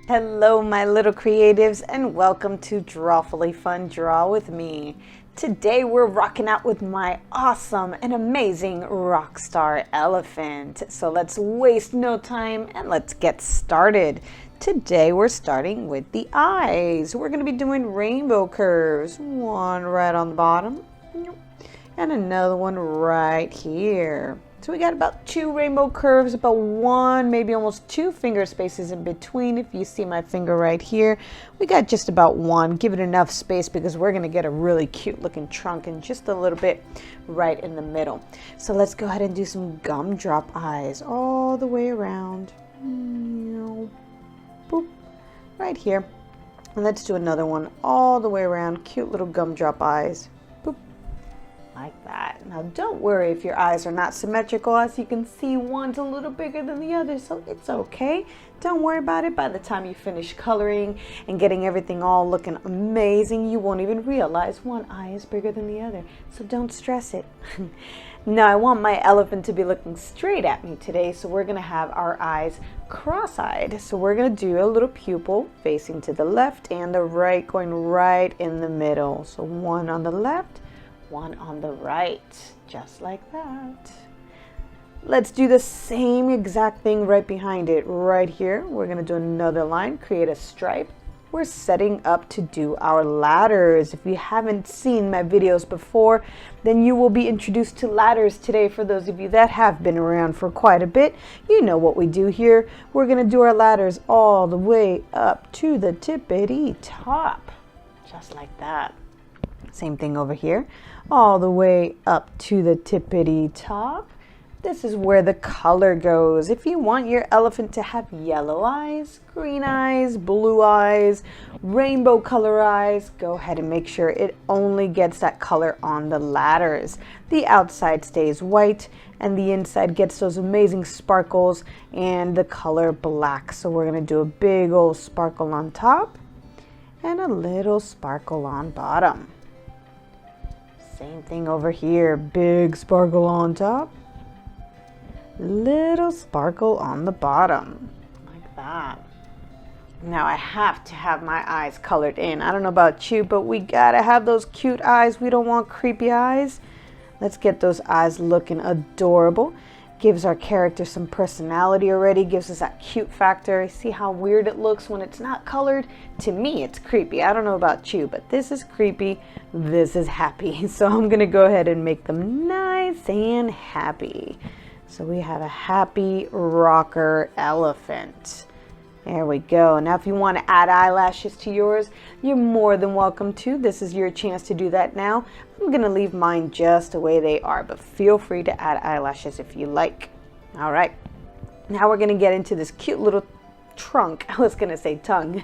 Hello my little creatives, and welcome to Drawfully Fun Draw with me. Today we're rocking out with my awesome and amazing Rockstar elephant. So let's waste no time and let's get started. Today we're starting with the eyes. We're going to be doing rainbow curves. One right on the bottom and another one right here. So we got about 2 rainbow curves, about 1, maybe almost 2 finger spaces in between. If you see my finger right here, we got just about 1. Give it enough space because we're going to get a really cute looking trunk and just a little bit right in the middle. So let's go ahead and do some gumdrop eyes all the way around. Boop, right here. And let's do another one all the way around. Cute little gumdrop eyes. Boop. Like that. Now don't worry if your eyes are not symmetrical. As you can see, one's a little bigger than the other, so it's okay. Don't worry about it. By the time you finish coloring and getting everything all looking amazing, you won't even realize one eye is bigger than the other, so don't stress it. Now I want my elephant to be looking straight at me today, so we're going to have our eyes cross-eyed. So we're going to do a little pupil facing to the left and the right, going right in the middle. So one on the left, one on the right, just like that. Let's do the same exact thing right behind it. Right here, we're going to do another line, create a stripe. We're setting up to do our ladders. If you haven't seen my videos before, then you will be introduced to ladders today. For those of you that have been around for quite a bit, you know what we do here. We're going to do our ladders all the way up to the tippity top, just like that. Same thing over here, all the way up to the tippity top. This is where the color goes. If you want your elephant to have yellow eyes, green eyes, blue eyes, rainbow color eyes, go ahead and make sure it only gets that color on the ladders. The outside stays white and the inside gets those amazing sparkles and the color black. So we're going to do a big old sparkle on top and a little sparkle on bottom. Same thing over here, big sparkle on top, little sparkle on the bottom, like that. Now I have to have my eyes colored in. I don't know about you, but we gotta have those cute eyes. We don't want creepy eyes. Let's get those eyes looking adorable. Gives our character some personality already, gives us that cute factor. See how weird it looks when it's not colored? To me, it's creepy. I don't know about you, but this is creepy, this is happy. So I'm gonna go ahead and make them nice and happy. So we have a happy rocker elephant. There we go. Now if you want to add eyelashes to yours, you're more than welcome to. This is your chance to do that now. I'm going to leave mine just the way they are, but feel free to add eyelashes if you like. All right. Now we're going to get into this cute little trunk. I was going to say tongue.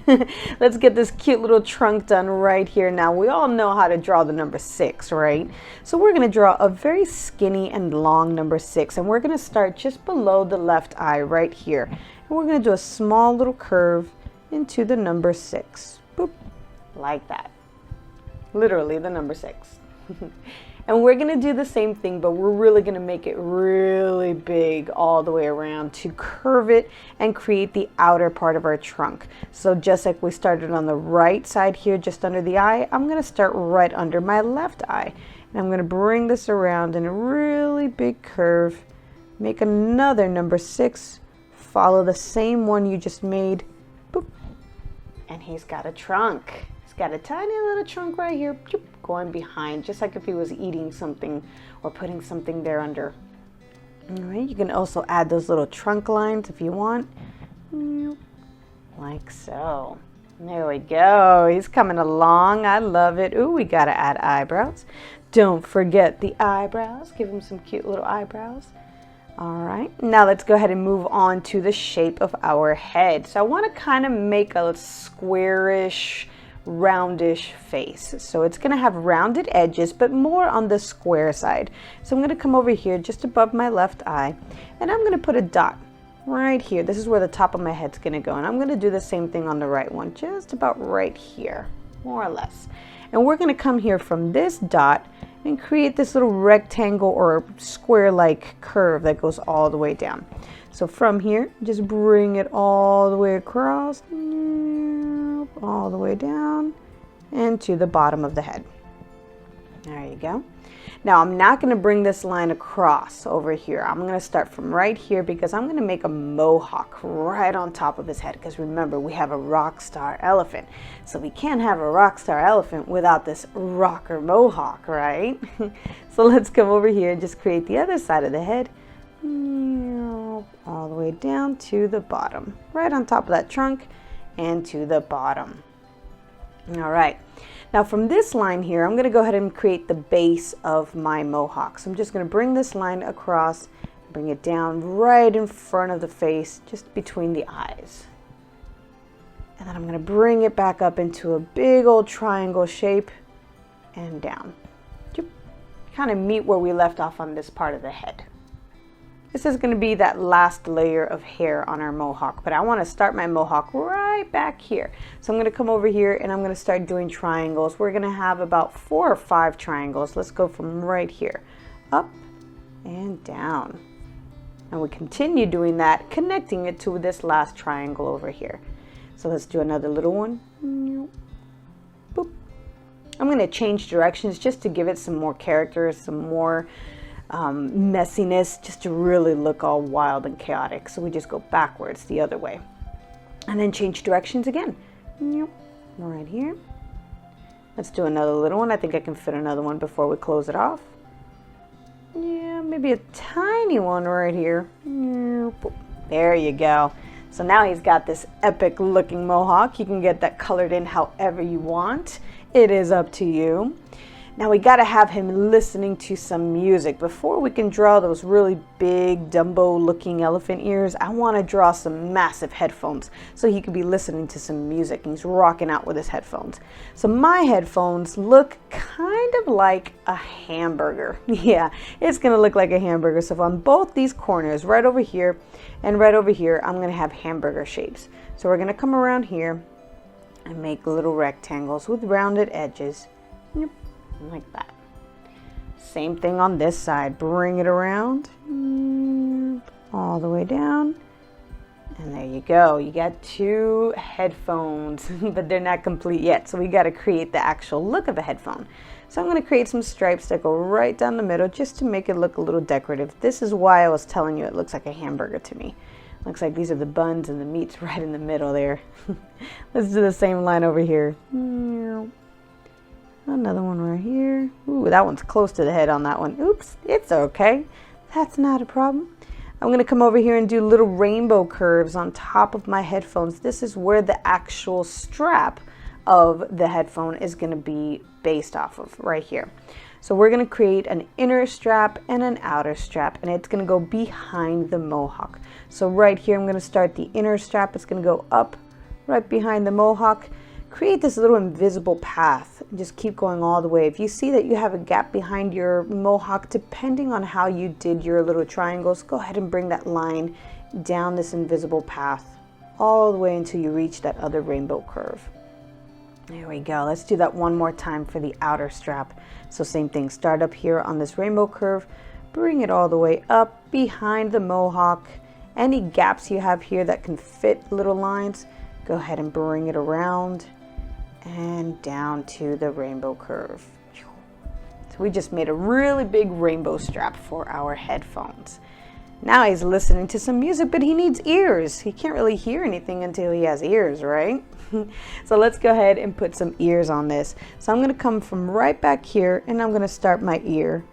Let's get this cute little trunk done right here. Now we all know how to draw the number 6, right? So we're going to draw a very skinny and long number 6, and we're going to start just below the left eye right here. And we're going to do a small little curve into the number 6. Boop, like that. Literally the number 6. And we're going to do the same thing, but we're really going to make it really big all the way around to curve it and create the outer part of our trunk. So just like we started on the right side here, just under the eye, I'm going to start right under my left eye. And I'm going to bring this around in a really big curve, make another number 6, follow the same one you just made, boop, and he's got a trunk. He's got a tiny little trunk right here, boop, going behind, just like if he was eating something or putting something there under. All right, you can also add those little trunk lines if you want, like so. There we go. He's coming along. I love it. Ooh, we got to add eyebrows. Don't forget the eyebrows. Give him some cute little eyebrows. All right, now let's go ahead and move on to the shape of our head. So I want to kind of make a squarish, roundish face. So it's going to have rounded edges, but more on the square side. So I'm going to come over here just above my left eye, and I'm going to put a dot right here. This is where the top of my head's going to go, and I'm going to do the same thing on the right one, just about right here, more or less. And we're going to come here from this dot and create this little rectangle or square-like curve that goes all the way down. So from here, just bring it all the way across, all the way down, and to the bottom of the head. There you go. Now I'm not going to bring this line across over here. I'm going to start from right here because I'm going to make a mohawk right on top of his head. Because remember, we have a Rockstar elephant. So we can't have a Rockstar elephant without this rocker mohawk, right? So let's come over here and just create the other side of the head. All the way down to the bottom. Right on top of that trunk and to the bottom. All right. Now from this line here, I'm going to go ahead and create the base of my mohawk. So I'm just going to bring this line across, bring it down right in front of the face, just between the eyes. And then I'm going to bring it back up into a big old triangle shape and down. Kind of meet where we left off on this part of the head. This is going to be that last layer of hair on our mohawk, but I want to start my mohawk right back here. So I'm going to come over here and I'm going to start doing triangles. We're going to have about 4 or 5 triangles. Let's go from right here, up and down. And we continue doing that, connecting it to this last triangle over here. So let's do another little one. Boop. I'm going to change directions just to give it some more character, some more messiness, just to really look all wild and chaotic. So we just go backwards the other way and then change directions again. Right here. Let's do another little one. I think I can fit another one before we close it off. Yeah, maybe a tiny one right here. There you go. So now he's got this epic looking mohawk. You can get that colored in however you want. It is up to you. Now we got to have him listening to some music. Before we can draw those really big Dumbo looking elephant ears, I want to draw some massive headphones so he could be listening to some music and he's rocking out with his headphones. So my headphones look kind of like a hamburger. Yeah, it's going to look like a hamburger. So on both these corners, right over here and right over here, I'm going to have hamburger shapes. So we're going to come around here and make little rectangles with rounded edges. Like that. Same thing on this side. Bring it around all the way down. And there you go. You got 2 headphones, but they're not complete yet. So we got to create the actual look of a headphone. So I'm going to create some stripes that go right down the middle just to make it look a little decorative. This is why I was telling you it looks like a hamburger to me. Looks like these are the buns and the meat's right in the middle there. Let's do the same line over here. Another one right here. Ooh, that one's close to the head on that one. Oops, it's okay. That's not a problem. I'm going to come over here and do little rainbow curves on top of my headphones. This is where the actual strap of the headphone is going to be based off of, right here. So we're going to create an inner strap and an outer strap, and it's going to go behind the mohawk. So right here, I'm going to start the inner strap. It's going to go up right behind the mohawk. Create this little invisible path and just keep going all the way. If you see that you have a gap behind your mohawk, depending on how you did your little triangles, go ahead and bring that line down this invisible path all the way until you reach that other rainbow curve. There we go. Let's do that one more time for the outer strap. So same thing, start up here on this rainbow curve, bring it all the way up behind the mohawk. Any gaps you have here that can fit little lines, go ahead and bring it around and down to the rainbow curve. So we just made a really big rainbow strap for our headphones. Now he's listening to some music, but he needs ears. He can't really hear anything until he has ears, right? So let's go ahead and put some ears on this. So I'm going to come from right back here and I'm going to start my ear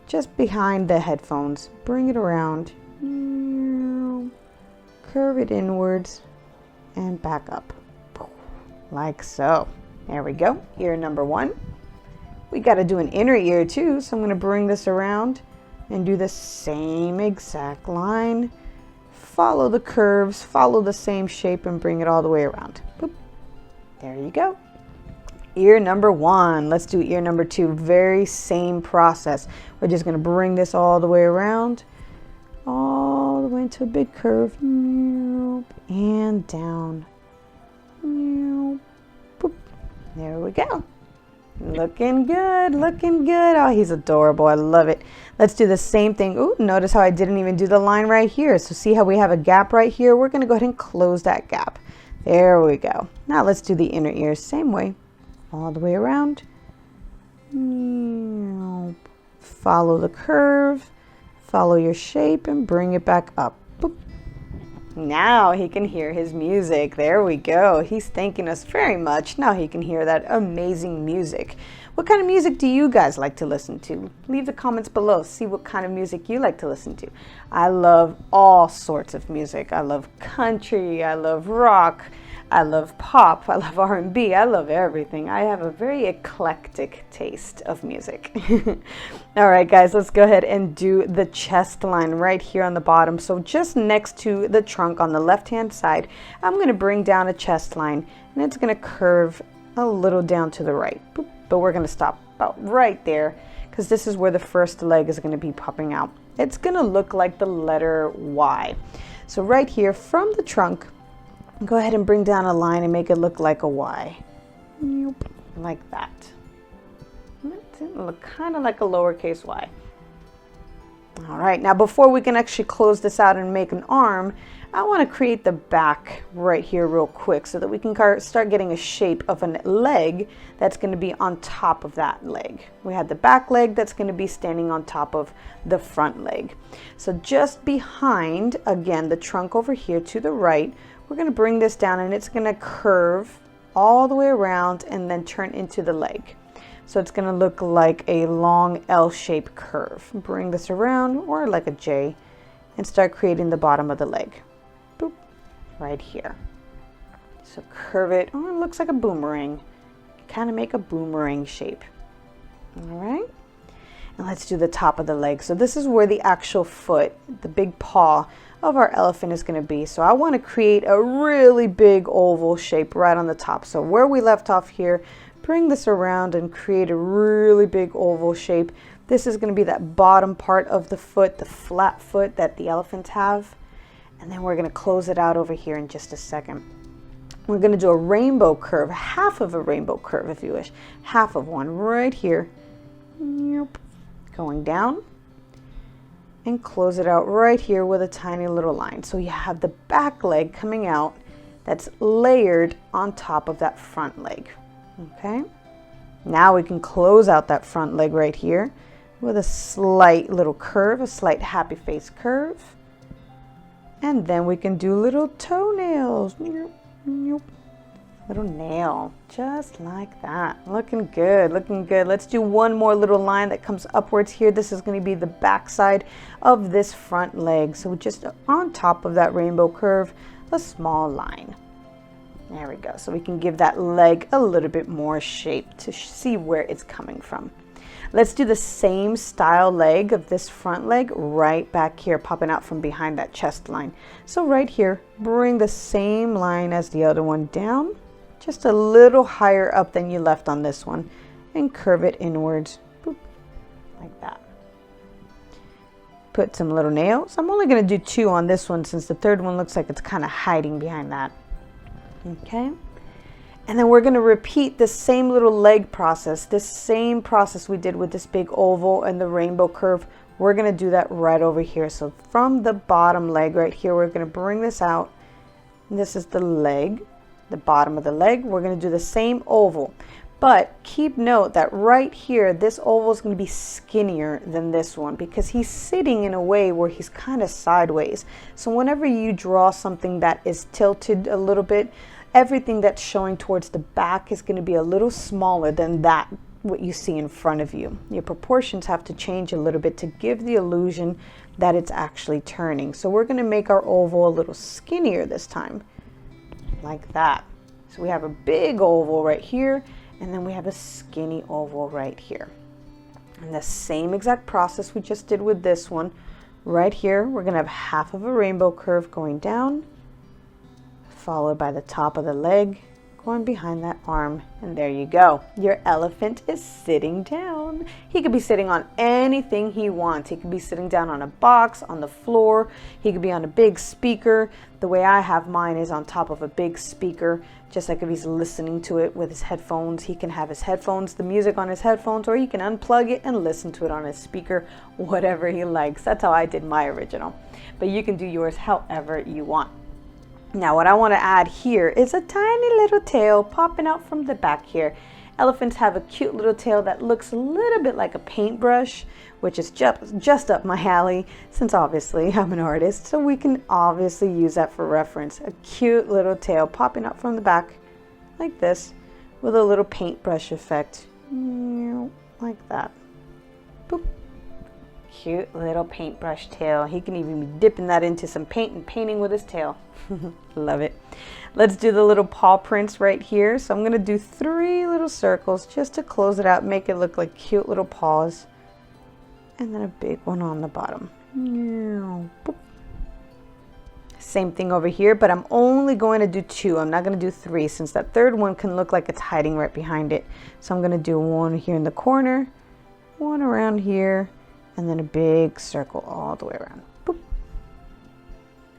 just behind the headphones. Bring it around, curve it inwards and back up. Like so. There we go. Ear number 1. We got to do an inner ear too, so I'm going to bring this around and do the same exact line. Follow the curves, follow the same shape and bring it all the way around. Boop. There you go. Ear number 1. Let's do ear number 2. Very same process. We're just going to bring this all the way around, all the way into a big curve and down. Boop. There we go. Looking good, looking good. Oh, he's adorable. I love it. Let's do the same thing. Ooh, notice how I didn't even do the line right here. So see how we have a gap right here? We're going to go ahead and close that gap. There we go. Now let's do the inner ears same way. All the way around. Follow the curve. Follow your shape and bring it back up. Boop. Now he can hear his music. There we go. He's thanking us very much. Now he can hear that amazing music. What kind of music do you guys like to listen to? Leave the comments below. See what kind of music you like to listen to. I love all sorts of music. I love country. I love rock. I love pop. I love R&B. I love everything. I have a very eclectic taste of music. All right, guys, let's go ahead and do the chest line right here on the bottom. So just next to the trunk on the left-hand side, I'm going to bring down a chest line, and it's going to curve a little down to the right. Boop. But we're going to stop about right there because this is where the first leg is going to be popping out. It's going to look like the letter Y. So right here from the trunk, go ahead and bring down a line and make it look like a Y. Like that. It look kind of like a lowercase y. All right, now before we can actually close this out and make an arm, I want to create the back right here real quick so that we can start getting a shape of a leg that's going to be on top of that leg. We had the back leg that's going to be standing on top of the front leg. So just behind, again, the trunk over here to the right, we're going to bring this down and it's going to curve all the way around and then turn into the leg. So it's going to look like a long L-shaped curve. Bring this around or like a J and start creating the bottom of the leg. Boop, right here. So curve it. Oh, it looks like a boomerang. Kind of make a boomerang shape. All right. And let's do the top of the leg. So this is where the actual foot, the big paw of our elephant is going to be. So I want to create a really big oval shape right on the top. So where we left off here, bring this around and create a really big oval shape. This is going to be that bottom part of the foot, the flat foot that the elephants have. And then we're going to close it out over here in just a second. We're going to do a rainbow curve, half of a rainbow curve if you wish, half of one right here. Going down. And close it out right here with a tiny little line. So you have the back leg coming out that's layered on top of that front leg. Okay, now we can close out that front leg right here with a slight little curve, a slight happy face curve. And then we can do little toenails. Little nail, just like that. Looking good, looking good. Let's do one more little line that comes upwards here. This is going to be the back side of this front leg. So just on top of that rainbow curve, a small line. There we go. So we can give that leg a little bit more shape to see where it's coming from. Let's do the same style leg of this front leg right back here, popping out from behind that chest line. So right here, bring the same line as the other one down, just a little higher up than you left on this one, and curve it inwards, boop, like that. Put some little nails. I'm only going to do 2 on this one since the third one looks like it's kind of hiding behind that. Okay, and then we're going to repeat the same little leg process, this same process we did with this big oval and the rainbow curve. We're going to do that right over here. So from the bottom leg right here, we're going to bring this out. This is the leg, the bottom of the leg. We're going to do the same oval, but keep note that right here, this oval is going to be skinnier than this one because he's sitting in a way where he's kind of sideways. So whenever you draw something that is tilted a little bit, everything that's showing towards the back is going to be a little smaller than that what you see in front of you. Your proportions have to change a little bit to give the illusion that it's actually turning. So we're going to make our oval a little skinnier this time, like that. So we have a big oval right here, and then we have a skinny oval right here. And the same exact process we just did with this one. Right here, we're going to have half of a rainbow curve going down, followed by the top of the leg, going behind that arm, and there you go. Your elephant is sitting down. He could be sitting on anything he wants. He could be sitting down on a box, on the floor. He could be on a big speaker. The way I have mine is on top of a big speaker, just like if he's listening to it with his headphones. He can have his headphones, the music on his headphones, or he can unplug it and listen to it on his speaker, whatever he likes. That's how I did my original. But you can do yours however you want. Now what I want to add here is a tiny little tail popping out from the back here. Elephants have a cute little tail that looks a little bit like a paintbrush, which is just up my alley, since obviously I'm an artist, so we can obviously use that for reference. A cute little tail popping up from the back like this with a little paintbrush effect, like that. Boop. Cute little paintbrush tail. He can even be dipping that into some paint and painting with his tail. Love it. Let's do the little paw prints right here. So I'm going to do 3 little circles just to close it out, make it look like cute little paws. And then a big one on the bottom. Boop. Same thing over here, but I'm only going to do 2. I'm not going to do 3 since that third one can look like it's hiding right behind it. So I'm going to do 1 here in the corner, 1 around here, and then a big circle all the way around. Boop.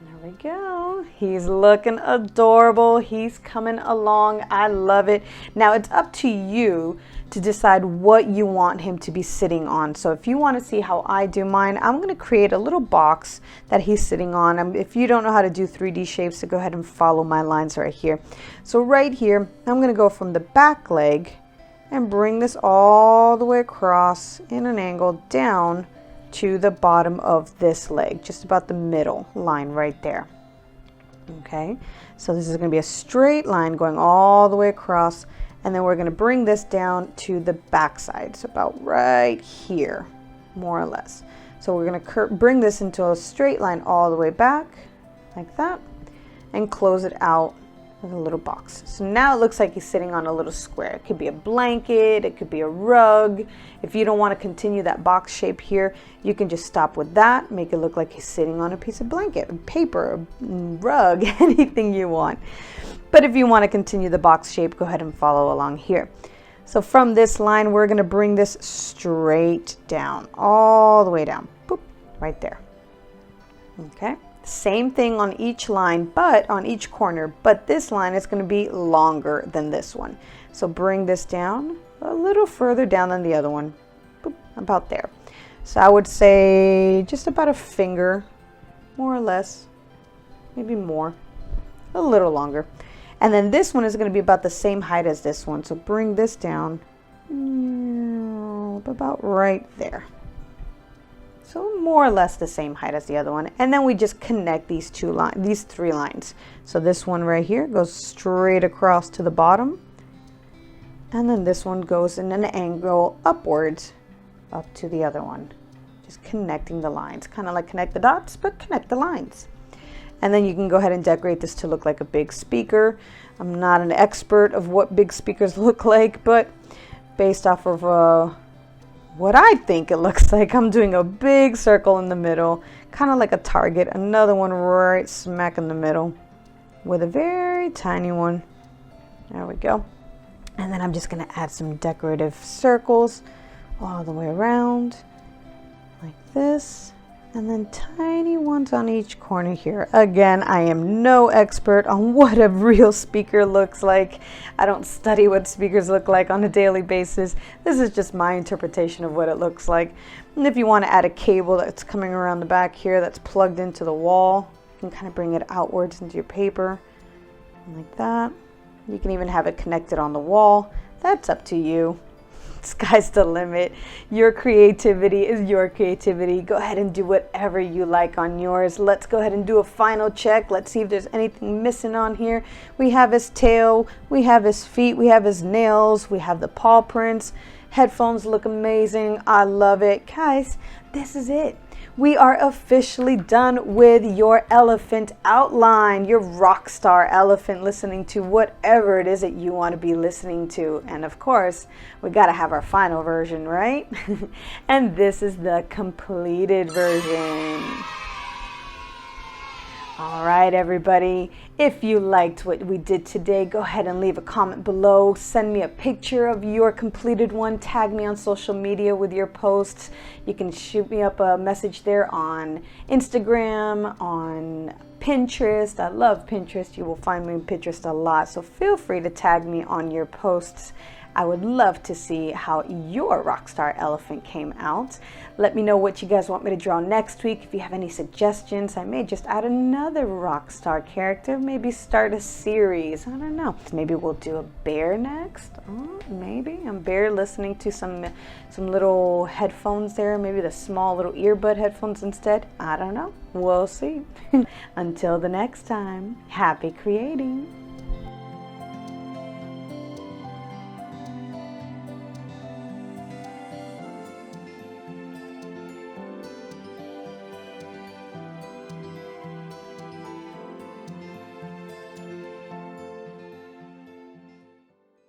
There we go. He's looking adorable. He's coming along. I love it. Now it's up to you to decide what you want him to be sitting on. So if you want to see how I do mine, I'm going to create a little box that he's sitting on. If you don't know how to do 3D shapes, so go ahead and follow my lines right here. So right here, I'm going to go from the back leg and bring this all the way across in an angle down to the bottom of this leg, just about the middle line right there. Okay, so this is going to be a straight line going all the way across, and then we're going to bring this down to the back side, so about right here, more or less. So we're going to bring this into a straight line all the way back like that, and close it out with a little box. So now it looks like he's sitting on a little square. It could be a blanket, it could be a rug. If you don't want to continue that box shape here, you can just stop with that, make it look like he's sitting on a piece of blanket, paper, a rug, anything you want. But if you want to continue the box shape, go ahead and follow along here. So from this line, we're going to bring this straight down, all the way down, boop, right there. Okay. Same thing on each line, but on each corner, but this line is going to be longer than this one. So bring this down a little further down than the other one, boop, about there. So I would say just about a finger, more or less, maybe more, a little longer. And then this one is going to be about the same height as this one. So bring this down about right there. So more or less the same height as the other one. And then we just connect these 3 lines. So this one right here goes straight across to the bottom. And then this one goes in an angle upwards up to the other one. Just connecting the lines, kind of like connect the dots, but connect the lines. And then you can go ahead and decorate this to look like a big speaker. I'm not an expert of what big speakers look like, but based off of what I think it looks like, I'm doing a big circle in the middle, kind of like a target, another one right smack in the middle with a very tiny one. There we go. And then I'm just going to add some decorative circles all the way around like this, and then tiny ones on each corner here. Again, I am no expert on what a real speaker looks like. I don't study what speakers look like on a daily basis. This is just my interpretation of what it looks like. And if you want to add a cable that's coming around the back here that's plugged into the wall, you can kind of bring it outwards into your paper like that. You can even have it connected on the wall. That's up to you. Sky's the limit. Your creativity is your creativity. Go ahead and do whatever you like on yours. Let's go ahead and do a final check. Let's see if there's anything missing on here. We have his tail, we have his feet, we have his nails, we have the paw prints. Headphones look amazing. I love it. Guys, this is it. We are officially done with your elephant outline, your Rockstar elephant, listening to whatever it is that you want to be listening to. And of course, we got to have our final version, right? And this is the completed version. All right, everybody. If you liked what we did today, go ahead and leave a comment below. Send me a picture of your completed one. Tag me on social media with your posts. You can shoot me up a message there on Instagram, on Pinterest. I love Pinterest. You will find me on Pinterest a lot. So feel free to tag me on your posts. I would love to see how your Rockstar elephant came out. Let me know what you guys want me to draw next week. If you have any suggestions, I may just add another Rockstar character, maybe start a series. I don't know. Maybe we'll do a bear next. Oh, maybe a bear listening to some little headphones there. Maybe the small little earbud headphones instead. I don't know. We'll see. Until the next time, happy creating.